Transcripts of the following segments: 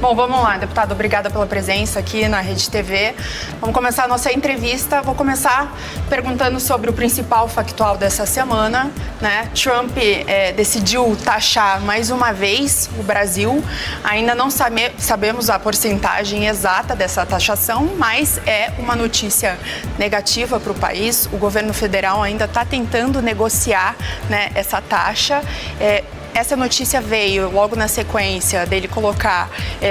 Bom, vamos lá, deputado. Obrigada pela presença aqui na Rede TV. Vamos começar a nossa entrevista. Vou começar perguntando sobre o principal factual dessa semana, né? Trump decidiu taxar mais uma vez o Brasil. Ainda não sabemos a porcentagem exata dessa taxação, mas é uma notícia negativa para o país. O governo federal ainda está tentando negociar, né, essa taxa. Essa notícia veio logo na sequência dele colocar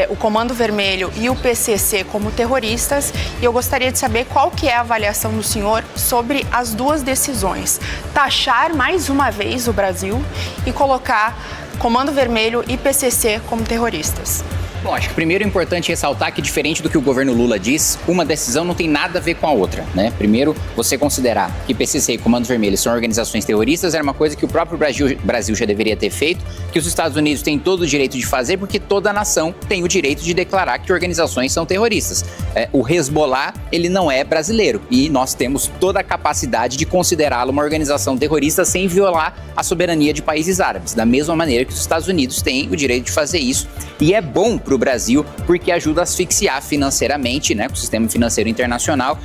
o Comando Vermelho e o PCC como terroristas, e eu gostaria de saber qual que é a avaliação do senhor sobre as duas decisões: taxar mais uma vez o Brasil e colocar Comando Vermelho e PCC como terroristas. Bom, acho que primeiro é importante ressaltar que, diferente do que o governo Lula diz, uma decisão não tem nada a ver com a outra, né? Primeiro, você considerar que PCC e Comando Vermelho são organizações terroristas era uma coisa que o próprio Brasil já deveria ter feito, que os Estados Unidos têm todo o direito de fazer, porque toda nação tem o direito de declarar que organizações são terroristas. O Hezbollah, ele não é brasileiro, e nós temos toda a capacidade de considerá-lo uma organização terrorista sem violar a soberania de países árabes, da mesma maneira que os Estados Unidos têm o direito de fazer isso. E é bom para o Brasil, porque ajuda a asfixiar financeiramente, né, o sistema financeiro internacional,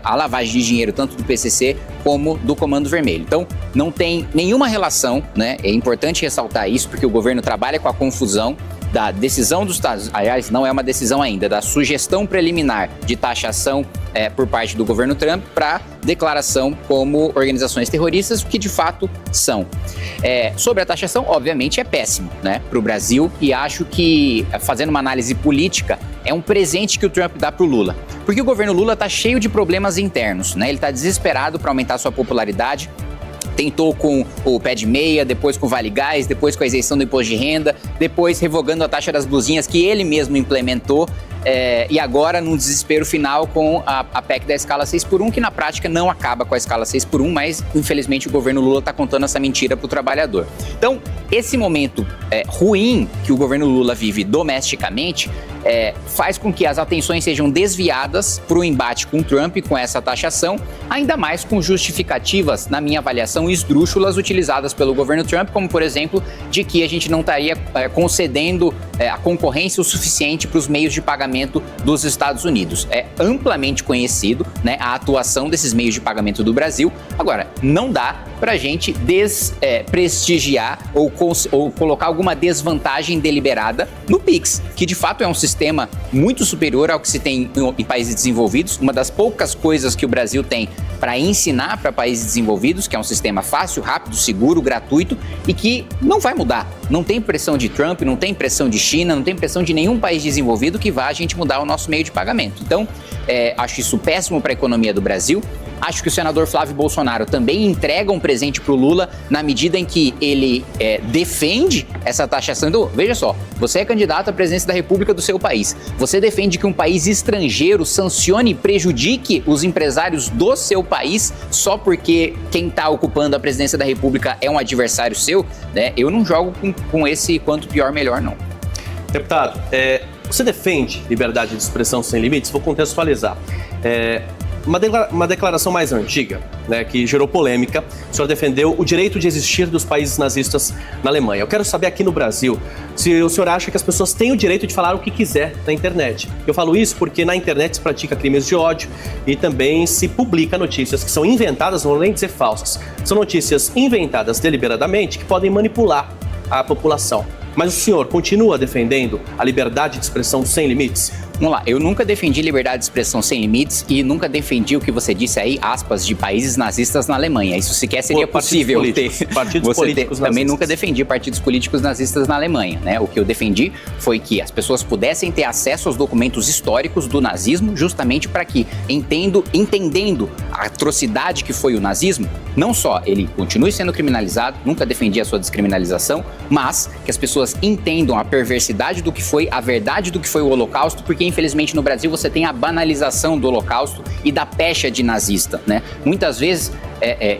a lavagem de dinheiro tanto do PCC como do Comando Vermelho. Então, não tem nenhuma relação, né? É importante ressaltar isso, porque o governo trabalha com a confusão da decisão dos Estados Unidos, aliás, não é uma decisão ainda, da sugestão preliminar de taxação por parte do governo Trump para declaração como organizações terroristas, o que de fato são. Sobre a taxação, obviamente, é péssimo, né, para o Brasil, e acho que, fazendo uma análise política, é um presente que o Trump dá para o Lula. Porque o governo Lula está cheio de problemas internos, né? Ele está desesperado para aumentar sua popularidade. Tentou com o pé de meia, depois com o Vale Gás, depois com a isenção do imposto de renda, depois revogando a taxa das blusinhas que ele mesmo implementou, e agora num desespero final com a PEC da escala 6x1, que na prática não acaba com a escala 6x1, mas infelizmente o governo Lula está contando essa mentira para o trabalhador. Então, esse momento ruim que o governo Lula vive domesticamente faz com que as atenções sejam desviadas para o embate com o Trump, com essa taxação, ainda mais com justificativas, na minha avaliação, esdrúxulas utilizadas pelo governo Trump, como, por exemplo, de que a gente não estaria concedendo a concorrência o suficiente para os meios de pagamento dos Estados Unidos. É amplamente conhecido, né, a atuação desses meios de pagamento do Brasil. Agora, não dá para a gente desprestigiar ou colocar alguma desvantagem deliberada no PIX, que de fato é um sistema muito superior ao que se tem em países desenvolvidos, uma das poucas coisas que o Brasil tem para ensinar para países desenvolvidos, que é um sistema fácil, rápido, seguro, gratuito e que não vai mudar. Não tem pressão de Trump, não tem pressão de China, não tem pressão de nenhum país desenvolvido que vá a gente mudar o nosso meio de pagamento. Então, acho isso péssimo para a economia do Brasil. Acho que o senador Flávio Bolsonaro também entrega um presente para o Lula na medida em que ele defende essa taxação. Então, veja só, você é candidato à presidência da República do seu país. Você defende que um país estrangeiro sancione e prejudique os empresários do seu país só porque quem está ocupando a presidência da República é um adversário seu, né? Eu não jogo com esse quanto pior, melhor, não. Deputado, você defende liberdade de expressão sem limites? Vou contextualizar. Uma declaração mais antiga, né, que gerou polêmica, o senhor defendeu o direito de existir dos países nazistas na Alemanha. Eu quero saber aqui no Brasil se o senhor acha que as pessoas têm o direito de falar o que quiser na internet. Eu falo isso porque na internet se pratica crimes de ódio e também se publica notícias que são inventadas, não vou nem dizer falsas. São notícias inventadas deliberadamente que podem manipular a população. Mas o senhor continua defendendo a liberdade de expressão sem limites? Vamos lá, eu nunca defendi liberdade de expressão sem limites e nunca defendi o que você disse aí, aspas, de países nazistas na Alemanha. Isso sequer seria possível ter. Partidos políticos nazistas. Também nunca defendi partidos políticos nazistas na Alemanha, né? O que eu defendi foi que as pessoas pudessem ter acesso aos documentos históricos do nazismo, justamente para que, entendendo a atrocidade que foi o nazismo, não só ele continue sendo criminalizado, nunca defendi a sua descriminalização, mas que as pessoas entendam a perversidade do que foi, a verdade do que foi o Holocausto, porque infelizmente no Brasil você tem a banalização do Holocausto e da pecha de nazista, né? Muitas vezes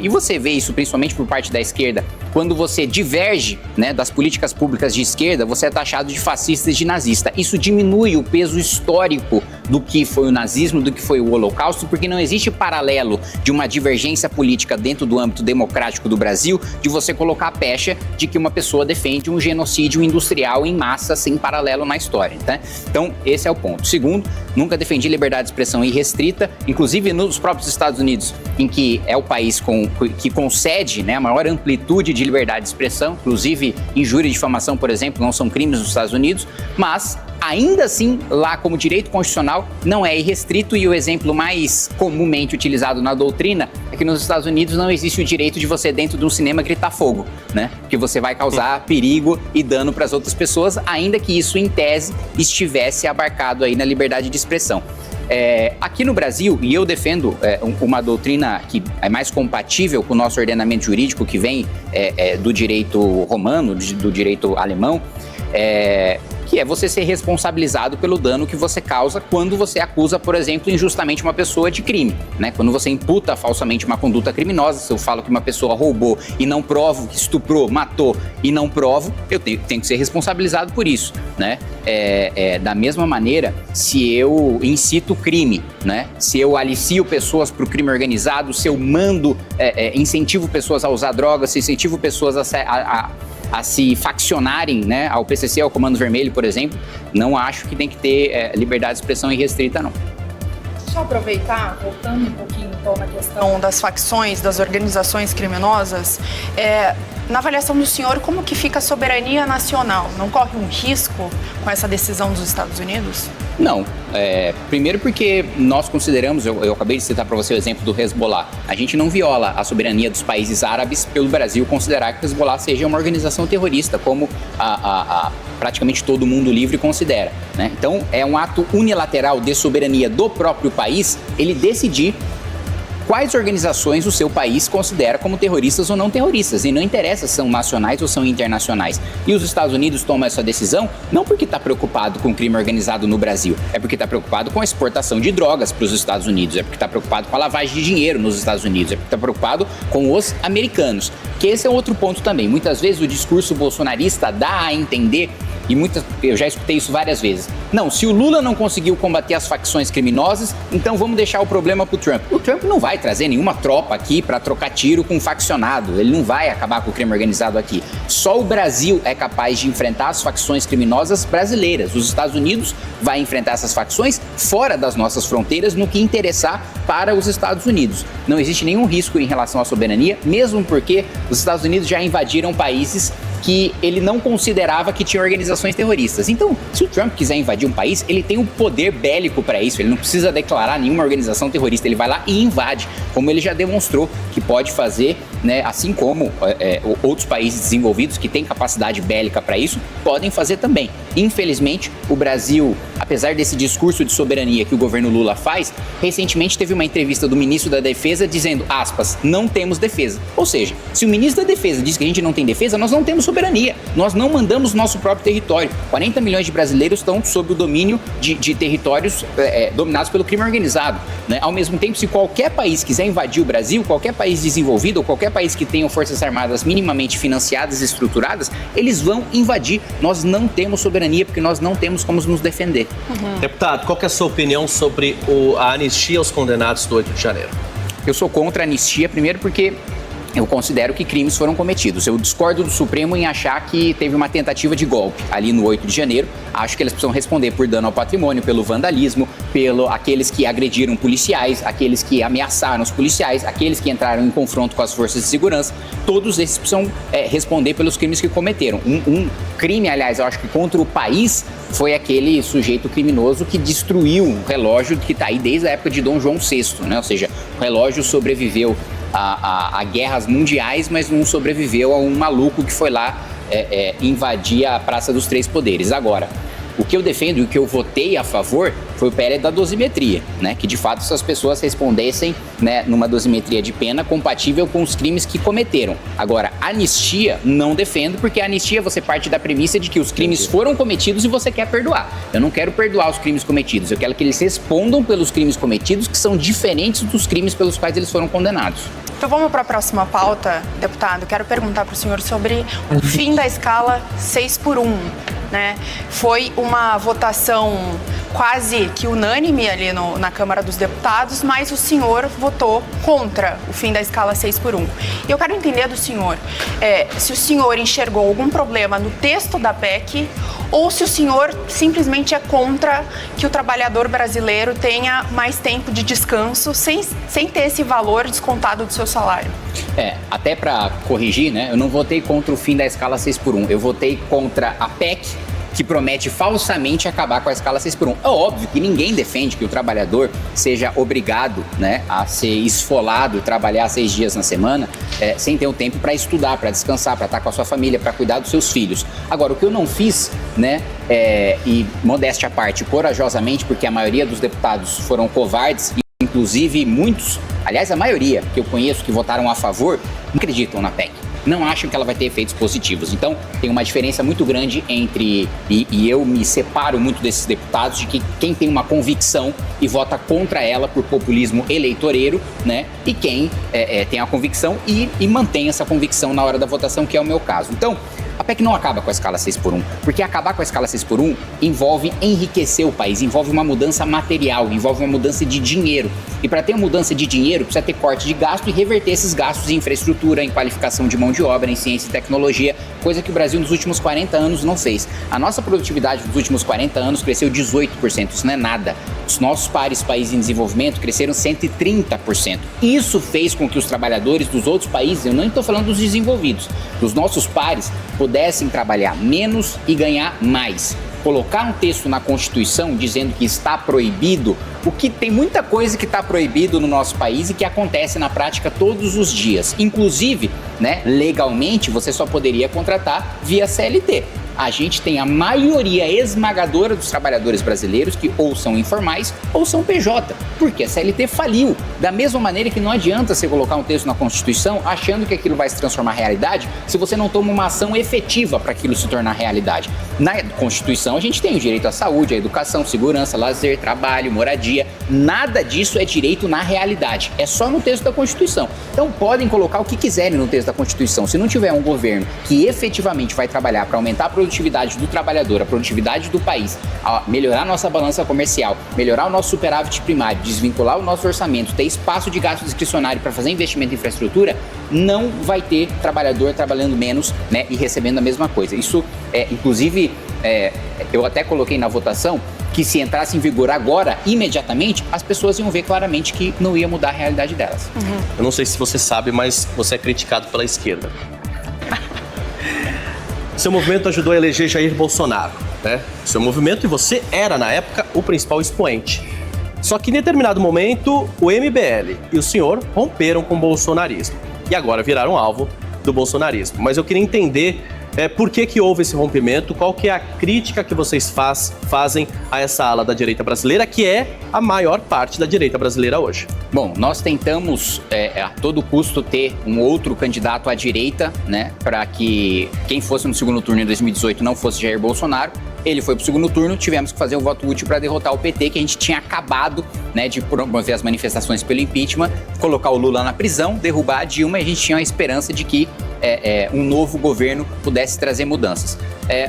e você vê isso principalmente por parte da esquerda, quando você diverge, né, das políticas públicas de esquerda, você é taxado de fascista e de nazista. Isso diminui o peso histórico do que foi o nazismo, do que foi o Holocausto, porque não existe paralelo de uma divergência política dentro do âmbito democrático do Brasil, de você colocar a pecha de que uma pessoa defende um genocídio industrial em massa sem paralelo na história, tá? Então, esse é o ponto. Segundo, nunca defendi liberdade de expressão irrestrita, inclusive nos próprios Estados Unidos, em que é o país que concede, né, a maior amplitude de liberdade de expressão, inclusive injúria e difamação, por exemplo, não são crimes nos Estados Unidos, mas ainda assim, lá como direito constitucional, não é irrestrito, e o exemplo mais comumente utilizado na doutrina é que nos Estados Unidos não existe o direito de você, dentro de um cinema, gritar fogo, né? Porque você vai causar perigo e dano para as outras pessoas, ainda que isso, em tese, estivesse abarcado aí na liberdade de expressão. Aqui no Brasil, e eu defendo uma doutrina que é mais compatível com o nosso ordenamento jurídico, que vem do direito romano, do direito alemão, que é você ser responsabilizado pelo dano que você causa quando você acusa, por exemplo, injustamente uma pessoa de crime, né? Quando você imputa falsamente uma conduta criminosa, se eu falo que uma pessoa roubou e não provo, que estuprou, matou e não provo, eu tenho que ser responsabilizado por isso, né? Da mesma maneira, se eu incito crime, né? Se eu alicio pessoas para o crime organizado, se eu mando, incentivo pessoas a usar drogas, se incentivo pessoas a se faccionarem, né, ao PCC, ao Comando Vermelho, por exemplo, não acho que tem que ter liberdade de expressão irrestrita, não. Deixa eu aproveitar, voltando um pouquinho então na questão das facções, das organizações criminosas, na avaliação do senhor, como que fica a soberania nacional? Não corre um risco com essa decisão dos Estados Unidos? Não. Primeiro porque nós consideramos, eu acabei de citar para você o exemplo do Hezbollah, a gente não viola a soberania dos países árabes pelo Brasil considerar que o Hezbollah seja uma organização terrorista, como praticamente todo mundo livre considera, né? Então, é um ato unilateral de soberania do próprio país ele decidir quais organizações o seu país considera como terroristas ou não terroristas. E não interessa se são nacionais ou são internacionais. E os Estados Unidos tomam essa decisão não porque está preocupado com o crime organizado no Brasil, é porque está preocupado com a exportação de drogas para os Estados Unidos, é porque está preocupado com a lavagem de dinheiro nos Estados Unidos, é porque está preocupado com os americanos. Que esse é outro ponto também. Muitas vezes o discurso bolsonarista dá a entender, e eu já escutei isso várias vezes, não, se o Lula não conseguiu combater as facções criminosas, então vamos deixar o problema pro Trump. O Trump não vai trazer nenhuma tropa aqui para trocar tiro com um faccionado, ele não vai acabar com o crime organizado aqui. Só o Brasil é capaz de enfrentar as facções criminosas brasileiras. Os Estados Unidos vai enfrentar essas facções fora das nossas fronteiras no que interessar para os Estados Unidos. Não existe nenhum risco em relação à soberania, mesmo porque os Estados Unidos já invadiram países que ele não considerava que tinha organizações terroristas. Então, se o Trump quiser invadir um país, ele tem o poder bélico para isso, ele não precisa declarar nenhuma organização terrorista, ele vai lá e invade, como ele já demonstrou que pode fazer, né, assim como outros países desenvolvidos que têm capacidade bélica para isso, podem fazer também. Infelizmente, o Brasil, apesar desse discurso de soberania que o governo Lula faz, recentemente teve uma entrevista do ministro da Defesa dizendo, aspas, não temos defesa. Ou seja, se o ministro da Defesa diz que a gente não tem defesa, nós não temos soberania. Nós não mandamos nosso próprio território. 40 milhões de brasileiros estão sob o domínio de territórios dominados pelo crime organizado, né? Ao mesmo tempo, se qualquer país quiser invadir o Brasil, qualquer país desenvolvido ou qualquer país que tenha forças armadas minimamente financiadas e estruturadas, eles vão invadir. Nós não temos soberania porque nós não temos como nos defender. Deputado, qual que é a sua opinião sobre a anistia aos condenados do 8 de janeiro? Eu sou contra a anistia, primeiro porque eu considero que crimes foram cometidos. Eu discordo do Supremo em achar que teve uma tentativa de golpe ali no 8 de janeiro. Acho que eles precisam responder por dano ao patrimônio, pelo vandalismo, aqueles que agrediram policiais, aqueles que ameaçaram os policiais, aqueles que entraram em confronto com as forças de segurança. Todos esses precisam responder pelos crimes que cometeram. Um crime, aliás, eu acho que contra o país, foi aquele sujeito criminoso que destruiu um relógio que está aí desde a época de Dom João VI, né? Ou seja, o relógio sobreviveu a guerras mundiais, mas não sobreviveu a um maluco que foi lá invadir a Praça dos Três Poderes. Agora, o que eu defendo e o que eu votei a favor foi o PL da dosimetria, né? Que de fato essas pessoas respondessem, né, numa dosimetria de pena compatível com os crimes que cometeram. Agora, anistia não defendo, porque a anistia você parte da premissa de que os crimes foram cometidos e você quer perdoar. Eu não quero perdoar os crimes cometidos, eu quero que eles respondam pelos crimes cometidos que são diferentes dos crimes pelos quais eles foram condenados. Então vamos para a próxima pauta, deputado. Quero perguntar para o senhor sobre o fim da escala 6x1. Né? Foi uma votação quase que unânime ali na Câmara dos Deputados, mas o senhor votou contra o fim da escala 6x1. E eu quero entender do senhor se o senhor enxergou algum problema no texto da PEC ou se o senhor simplesmente é contra que o trabalhador brasileiro tenha mais tempo de descanso sem ter esse valor descontado do seu salário. Até para corrigir, né, eu não votei contra o fim da escala 6x1, eu votei contra a PEC, que promete falsamente acabar com a escala 6x1. É óbvio que ninguém defende que o trabalhador seja obrigado, né, a ser esfolado, trabalhar 6 dias na semana, sem ter o tempo para estudar, para descansar, para estar com a sua família, para cuidar dos seus filhos. Agora, o que eu não fiz, né, e modéstia à parte, corajosamente, porque a maioria dos deputados foram covardes, inclusive muitos, aliás, a maioria que eu conheço que votaram a favor, não acreditam na PEC. Não acham que ela vai ter efeitos positivos. Então, tem uma diferença muito grande entre... E eu me separo muito desses deputados de que quem tem uma convicção e vota contra ela por populismo eleitoreiro, né? E quem tem a convicção e mantém essa convicção na hora da votação, que é o meu caso. Então, a PEC não acaba com a escala 6x1, porque acabar com a escala 6x1 envolve enriquecer o país, envolve uma mudança material, envolve uma mudança de dinheiro. E para ter uma mudança de dinheiro, precisa ter corte de gasto e reverter esses gastos em infraestrutura, em qualificação de mão de obra, em ciência e tecnologia, coisa que o Brasil nos últimos 40 anos não fez. A nossa produtividade nos últimos 40 anos cresceu 18%, isso não é nada. Os nossos pares países em desenvolvimento cresceram 130%. Isso fez com que os trabalhadores dos outros países, eu não estou falando dos desenvolvidos, dos nossos pares, pudessem trabalhar menos e ganhar mais. Colocar um texto na Constituição dizendo que está proibido, o que tem muita coisa que está proibido no nosso país e que acontece na prática todos os dias. Inclusive, né, legalmente, você só poderia contratar via CLT. A gente tem a maioria esmagadora dos trabalhadores brasileiros que ou são informais ou são PJ, porque a CLT faliu. Da mesma maneira que não adianta você colocar um texto na Constituição achando que aquilo vai se transformar em realidade se você não toma uma ação efetiva para aquilo se tornar realidade. Na Constituição a gente tem o direito à saúde, à educação, segurança, lazer, trabalho, moradia. Nada disso é direito na realidade, é só no texto da Constituição. Então podem colocar o que quiserem no texto da Constituição. Se não tiver um governo que efetivamente vai trabalhar para aumentar a produtividade do trabalhador, a produtividade do país, a melhorar a nossa balança comercial, melhorar o nosso superávit primário, desvincular o nosso orçamento, ter espaço de gasto discricionário para fazer investimento em infraestrutura, não vai ter trabalhador trabalhando menos, né, e recebendo a mesma coisa. Isso, inclusive, eu até coloquei na votação que se entrasse em vigor agora, imediatamente, as pessoas iam ver claramente que não ia mudar a realidade delas. Eu não sei se você sabe, mas você é criticado pela esquerda. Seu movimento ajudou a eleger Jair Bolsonaro, né? Seu movimento, e você era, na época, o principal expoente. Só que em determinado momento, o MBL e o senhor romperam com o bolsonarismo. E agora viraram alvo do bolsonarismo. Mas eu queria entender por que houve esse rompimento, qual que é a crítica que vocês fazem a essa ala da direita brasileira, que é a maior parte da direita brasileira hoje. Bom, nós tentamos a todo custo ter um outro candidato à direita, né, para que quem fosse no segundo turno em 2018 não fosse Jair Bolsonaro. Ele foi para o segundo turno, tivemos que fazer um voto útil para derrotar o PT, que a gente tinha acabado, né, de promover as manifestações pelo impeachment, colocar o Lula na prisão, derrubar a Dilma, e a gente tinha a esperança de que um novo governo pudesse trazer mudanças.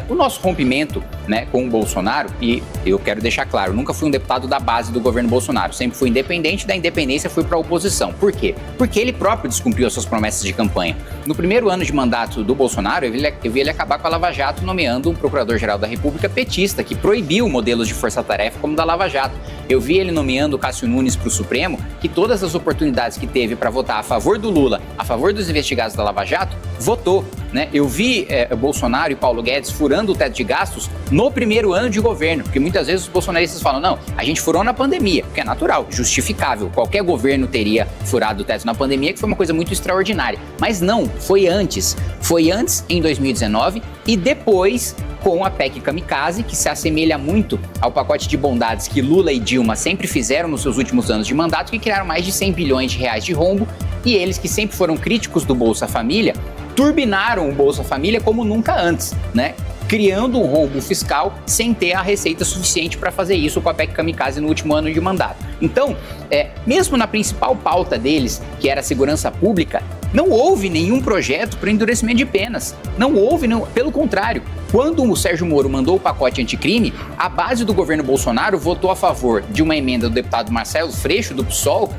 O nosso rompimento, né, com o Bolsonaro, e eu quero deixar claro, nunca fui um deputado da base do governo Bolsonaro, sempre fui independente, da independência fui para a oposição. Por quê? Porque ele próprio descumpriu as suas promessas de campanha. No primeiro ano de mandato do Bolsonaro, eu vi ele acabar com a Lava Jato, nomeando um procurador-geral da República petista, que proibiu modelos de força-tarefa como o da Lava Jato. Eu vi ele nomeando o Cássio Nunes para o Supremo, que todas as oportunidades que teve para votar a favor do Lula, a favor dos investigados da Lava Jato, votou, né? Eu vi Bolsonaro e Paulo Guedes furando o teto de gastos no primeiro ano de governo, porque muitas vezes os bolsonaristas falam, não, a gente furou na pandemia, porque é natural, justificável, qualquer governo teria furado o teto na pandemia, que foi uma coisa muito extraordinária. Mas não, foi antes em 2019 e depois com a PEC Kamikaze, que se assemelha muito ao pacote de bondades que Lula e Dilma sempre fizeram nos seus últimos anos de mandato, que criaram mais de 100 bilhões de reais de rombo, e eles que sempre foram críticos do Bolsa Família, turbinaram o Bolsa Família como nunca antes, né? criando um roubo fiscal sem ter a receita suficiente para fazer isso com a PEC Kamikaze no último ano de mandato. Então, mesmo na principal pauta deles, que era a segurança pública, não houve nenhum projeto para endurecimento de penas. Não houve, pelo contrário. Quando o Sérgio Moro mandou o pacote anticrime, a base do governo Bolsonaro votou a favor de uma emenda do deputado Marcelo Freixo, do PSOL,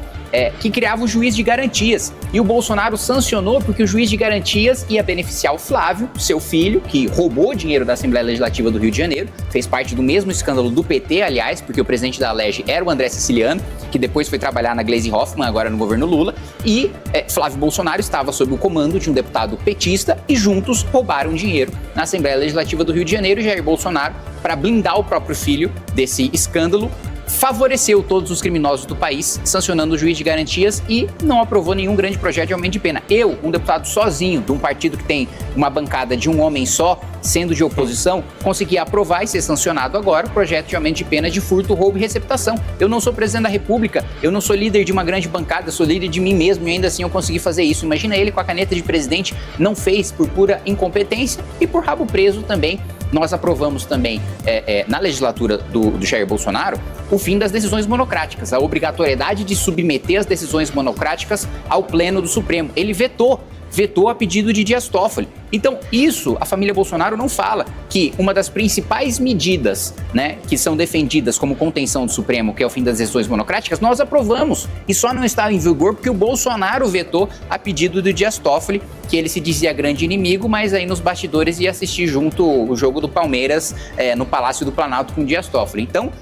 que criava o juiz de garantias. E o Bolsonaro sancionou porque o juiz de garantias ia beneficiar o Flávio, seu filho, que roubou dinheiro da Assembleia Legislativa do Rio de Janeiro, fez parte do mesmo escândalo do PT, aliás, porque o presidente da Alerj era o André Siciliano, que depois foi trabalhar na Gleisi Hoffmann, agora no governo Lula, e Flávio Bolsonaro estava sob o comando de um deputado petista e juntos roubaram dinheiro na Assembleia Legislativa do Rio de Janeiro. E Jair Bolsonaro, para blindar o próprio filho desse escândalo, favoreceu todos os criminosos do país, sancionando o juiz de garantias e não aprovou nenhum grande projeto de aumento de pena. Eu, um deputado sozinho, de um partido que tem uma bancada de um homem só, sendo de oposição, consegui aprovar e ser sancionado agora o projeto de aumento de pena de furto, roubo e receptação. Eu não sou presidente da República, eu não sou líder de uma grande bancada, eu sou líder de mim mesmo e ainda assim eu consegui fazer isso. Imagina ele com a caneta de presidente, não fez por pura incompetência e por rabo preso também. Nós aprovamos também, na legislatura do Jair Bolsonaro, o fim das decisões monocráticas, a obrigatoriedade de submeter as decisões monocráticas ao Pleno do Supremo. Ele vetou a pedido de Dias Toffoli. Então, isso a família Bolsonaro não fala, que uma das principais medidas, né, que são defendidas como contenção do Supremo, que é o fim das decisões monocráticas, nós aprovamos. E só não está em vigor porque o Bolsonaro vetou a pedido do Dias Toffoli, que ele se dizia grande inimigo, mas aí nos bastidores ia assistir junto o jogo do Palmeiras no Palácio do Planalto com o Dias Toffoli. Então,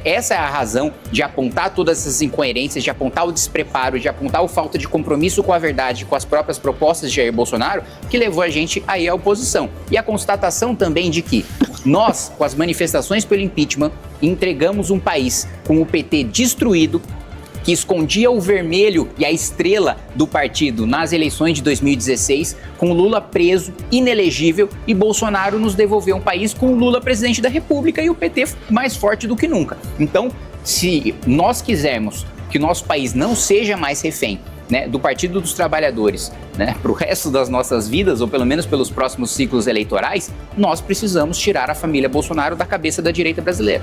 essa é a razão de apontar todas essas incoerências, de apontar o despreparo, de apontar a falta de compromisso com a verdade, com as próprias propostas de Jair Bolsonaro, que levou a gente aí à oposição. E a constatação também de que nós, com as manifestações pelo impeachment, entregamos um país com o PT destruído, que escondia o vermelho e a estrela do partido nas eleições de 2016, com Lula preso, inelegível, e Bolsonaro nos devolveu um país com Lula presidente da República e o PT mais forte do que nunca. Então, se nós quisermos que o nosso país não seja mais refém, né, do Partido dos Trabalhadores, né, para o resto das nossas vidas, ou pelo menos pelos próximos ciclos eleitorais, nós precisamos tirar a família Bolsonaro da cabeça da direita brasileira.